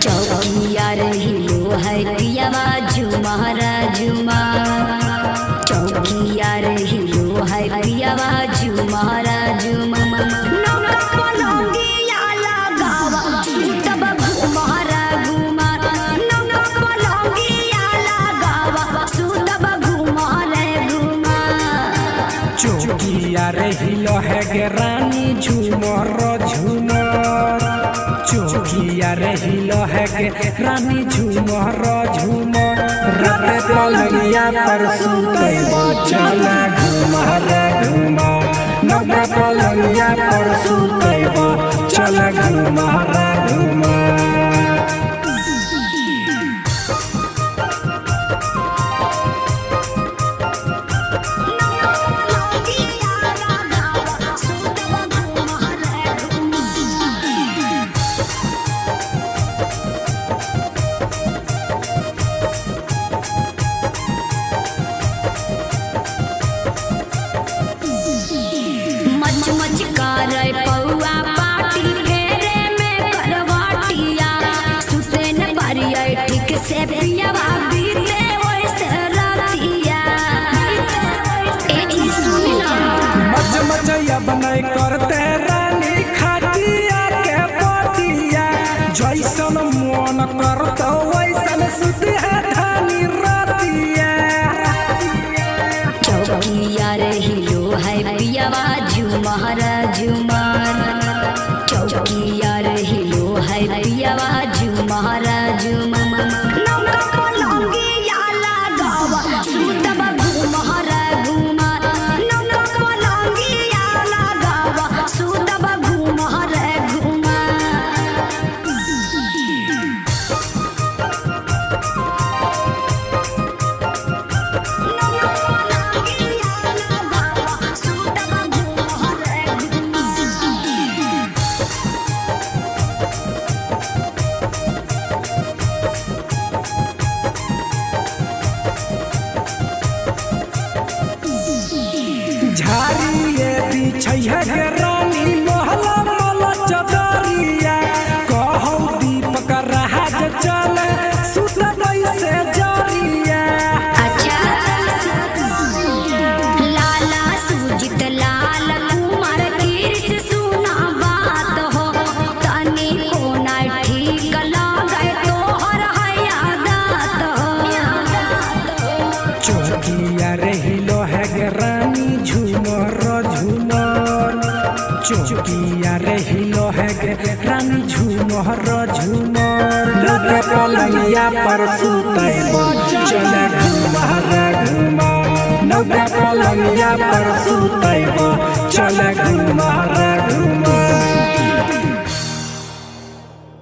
चौकिया रहिलो है पियावा झुमारा झुमा चौकिया रहिलो है पियावा झुमारा झुमा नौका पलंगिया लगावा सुतब घुमारा घुमा नौका पलंगिया लगावा सुतब घुमारा घुमा चौकिया रहिलो है गे रानी झुमर झुमर चौकिया रहिलो है गे रानी झुमर झुमर रात पलंगिया पर सुतैबो चल घुमर घुमर नौका पलंगिया पर सुतैबो चल घुमर घुमर मच करे पौआ पाटी फेरे में करवाटिया सुते न पारिया ठीक से पियावा बीते वैसे रातिया ए सुनिना मचया बनाई करते रानी खाटिया के पटिया जैसन मन करतो वैसन सुते धानी रातिया चौकिया रहिलो है पियावा झुमारा झुमार चौकिया रहिलो है पियावा झुमारा झुमार नौका पलंगिया लगावा सुतब घुमारा घुमा नौका पलंगिया लगावा सुतब घुमारा घुमा झाड़िए बिछैया गे रानी मोहला मोला चदरिया कहौ दीपक राज चल सुत से जरिया अच्छा लाला सुजित लाल कुमार कीर्त सुना बात हो तनी को ना ठीक लगे तोहर है आदत हो चौकिया रहिलो है गे रानी झुमर झुमर चौकिया रहिलो है गे रानी झुमर झुमर नौका पलंगिया पर सुतैबो चल घुमर घुमर नौका पलंगिया पर सुतैबो चल घुमर घुमर